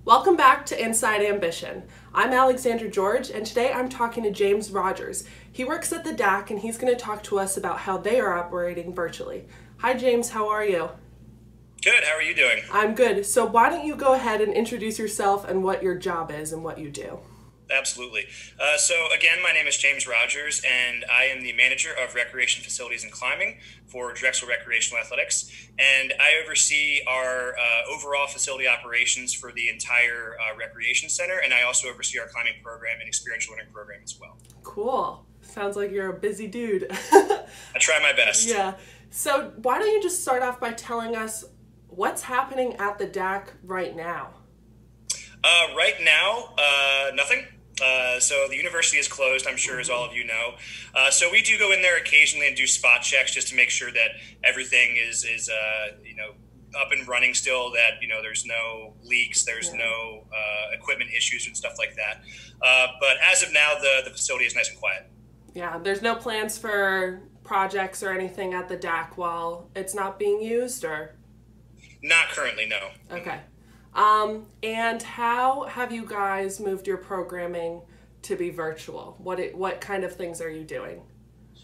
Welcome back to Inside Ambition. I'm Alexandra George, and today I'm talking to James Rogers. He works at the DAC, and he's going to talk to us about how they are operating virtually. Hi, James. How are you? Good. How are you doing? I'm good. So why don't you go ahead and introduce yourself and what your job is and what you do? Absolutely. So again, my name is James Rogers, and I am the manager of recreation facilities and climbing for Drexel Recreational Athletics. And I oversee our overall facility operations for the entire recreation center, and I also oversee our climbing program and experiential learning program as well. Cool. Sounds like you're a busy dude. I try my best. Yeah. So why don't you just start off by telling us what's happening at the DAC right now? Right now, nothing. So the university is closed, I'm sure, as all of you know. So we do go in there occasionally and do spot checks just to make sure that everything is up and running still, that, there's no leaks, there's no equipment issues and stuff like that. But as of now, the facility is nice and quiet. Yeah, there's no plans for projects or anything at the DAC while it's not being used, or? Not currently, no. Okay. And how have you guys moved your programming to be virtual? What kind of things are you doing?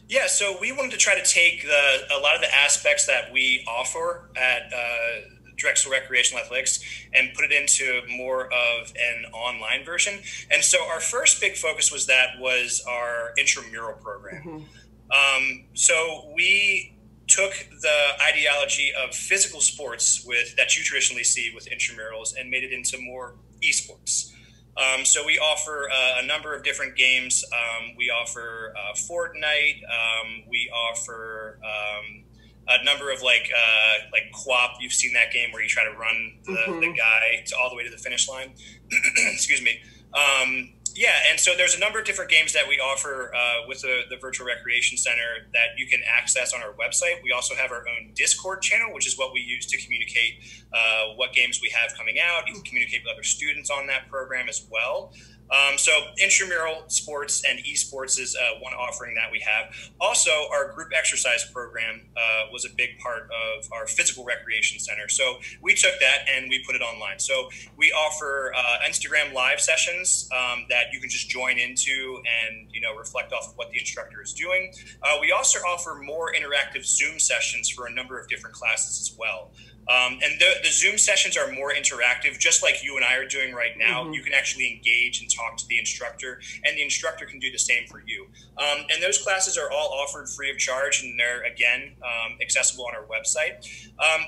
Yeah, so we wanted to try to take a lot of the aspects that we offer at Drexel Recreational Athletics and put it into more of an online version. And so our first big focus was our intramural program. So we took the ideology of physical sports that you traditionally see with intramurals and made it into more esports. So we offer a number of different games. We offer Fortnite. We offer a number of like QWOP. You've seen that game where you try to run the guy all the way to the finish line. Excuse me. Yeah, and so there's a number of different games that we offer with the Virtual Recreation Center that you can access on our website. We also have our own Discord channel, which is what we use to communicate what games we have coming out. You can communicate with other students on that program as well. So intramural sports and esports is one offering that we have. Also, our group exercise program was a big part of our physical recreation center. So we took that and we put it online. So we offer Instagram live sessions that you can just join into and reflect off of what the instructor is doing. We also offer more interactive Zoom sessions for a number of different classes as well. And the Zoom sessions are more interactive, just like you and I are doing right now. You can actually engage and talk to the instructor, and the instructor can do the same for you. And those classes are all offered free of charge, and they're, again, accessible on our website.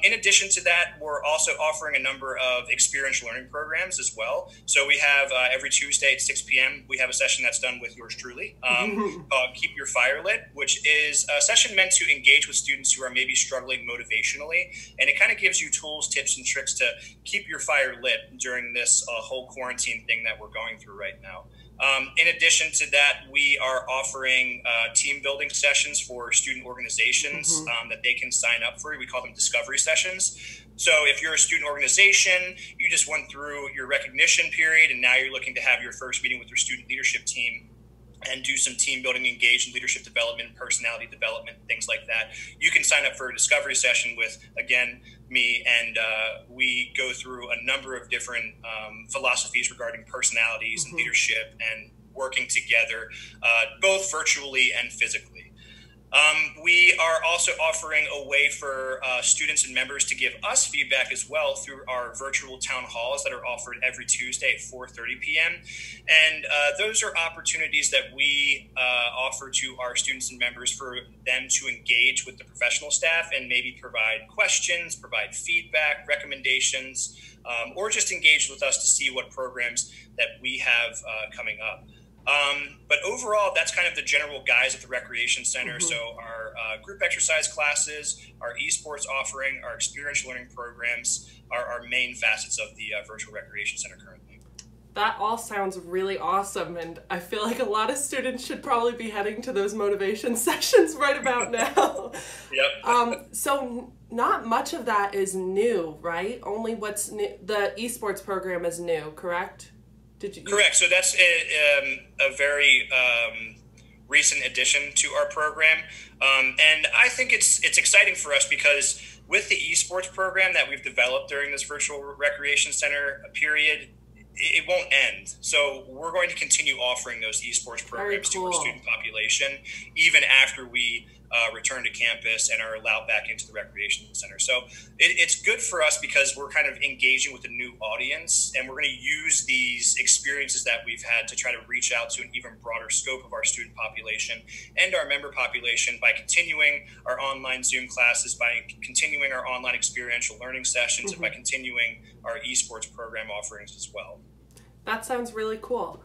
In addition to that, we're also offering a number of experiential learning programs as well. So we have every Tuesday at 6 p.m., we have a session that's done with yours truly called Keep Your Fire Lit, which is a session meant to engage with students who are maybe struggling motivationally, and it kind of gives you tools, tips, and tricks to keep your fire lit during this whole quarantine thing that we're going through right now. In addition to that, we are offering team building sessions for student organizations that they can sign up for. We call them discovery sessions. So if you're a student organization, you just went through your recognition period, and now you're looking to have your first meeting with your student leadership team and do some team building, engage in leadership development, personality development, things like that. You can sign up for a discovery session with, again, me, and we go through a number of different philosophies regarding personalities and leadership and working together, both virtually and physically. We are also offering a way for students and members to give us feedback as well through our virtual town halls that are offered every Tuesday at 4:30 p.m. And those are opportunities that we offer to our students and members for them to engage with the professional staff and maybe provide questions, provide feedback, recommendations, or just engage with us to see what programs that we have coming up. But overall, that's kind of the general guise at the Recreation Center. So our group exercise classes, our esports offering, our experiential learning programs are our main facets of the Virtual Recreation Center currently. That all sounds really awesome, and I feel like a lot of students should probably be heading to those motivation sessions right about now. Yep. So not much of that is new, right? Only what's new, the esports program is new, correct? Correct. So that's a very recent addition to our program, and I think it's exciting for us because with the esports program that we've developed during this virtual recreation center period, it won't end. So we're going to continue offering those esports programs to our student population, even after we return to campus and are allowed back into the recreation center. So it's good for us because we're kind of engaging with a new audience, and we're going to use these experiences that we've had to try to reach out to an even broader scope of our student population and our member population by continuing our online Zoom classes, by continuing our online experiential learning sessions, and by continuing our esports program offerings as well. That sounds really cool.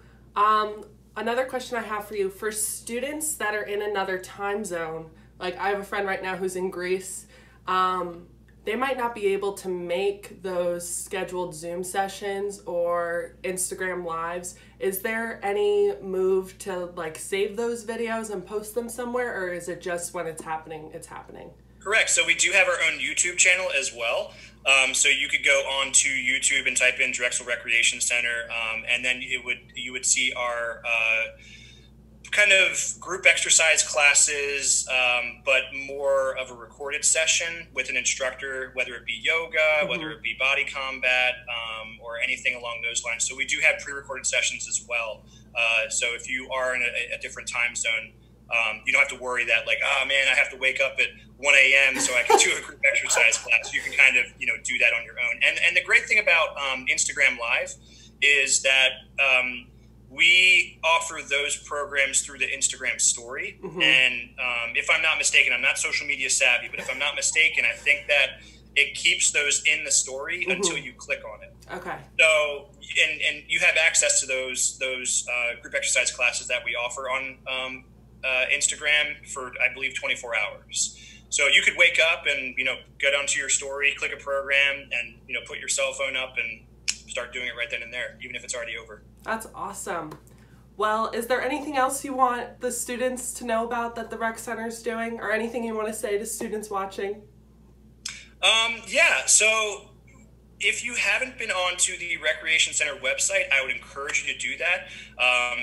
Another question I have for you, for students that are in another time zone, like I have a friend right now who's in Greece, they might not be able to make those scheduled Zoom sessions or Instagram lives. Is there any move to like save those videos and post them somewhere, or is it just when it's happening, it's happening? Correct. So we do have our own YouTube channel as well. So you could go on to YouTube and type in Drexel Recreation Center, and then you would see our kind of group exercise classes, but more of a recorded session with an instructor, whether it be yoga, whether it be body combat, or anything along those lines. So we do have pre-recorded sessions as well. So if you are in a different time zone, you don't have to worry that like, oh man, I have to wake up at 1 a.m. so I can do a group exercise class. You can kind of, do that on your own. And the great thing about Instagram Live is that we offer those programs through the Instagram story. And if I'm not mistaken, I'm not social media savvy, but if I'm not mistaken, I think that it keeps those in the story until you click on it. Okay. So, and you have access to those group exercise classes that we offer on Instagram for, I believe, 24 hours. So you could wake up and, go down to your story, click a program, and, put your cell phone up and start doing it right then and there, even if it's already over. That's awesome. Well, is there anything else you want the students to know about that the Rec Center is doing, or anything you want to say to students watching? Yeah, so if you haven't been onto the Recreation Center website, I would encourage you to do that.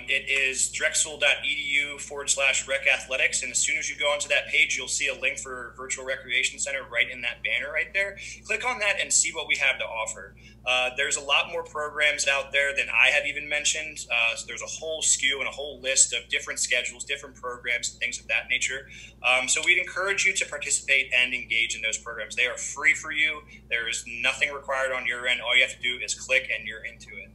It is drexel.edu/recathletics. And as soon as you go onto that page, you'll see a link for Virtual Recreation Center right in that banner right there. Click on that and see what we have to offer. There's a lot more programs out there than I have even mentioned. So there's a whole SKU and a whole list of different schedules, different programs, and things of that nature. So we'd encourage you to participate and engage in those programs. They are free for you. There is nothing required on your end. All you have to do is click and you're into it.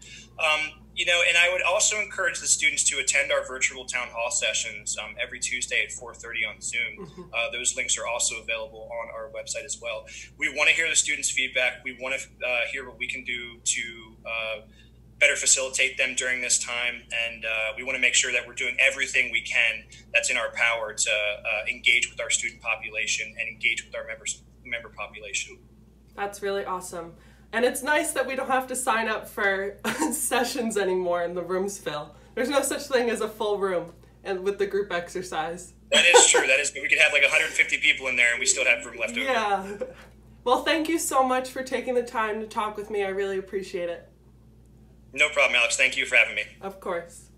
And I would also encourage the students to attend our virtual town hall sessions every Tuesday at 4:30 on Zoom. Those links are also available on our website as well. We want to hear the students' feedback. We want to hear what we can do to better facilitate them during this time. And we want to make sure that we're doing everything we can that's in our power to engage with our student population and engage with our member population. That's really awesome. And it's nice that we don't have to sign up for sessions anymore and the rooms fill. There's no such thing as a full room and with the group exercise. That is true. That is, we could have like 150 people in there and we still have room left over. Yeah. Well, thank you so much for taking the time to talk with me. I really appreciate it. No problem, Alex. Thank you for having me. Of course.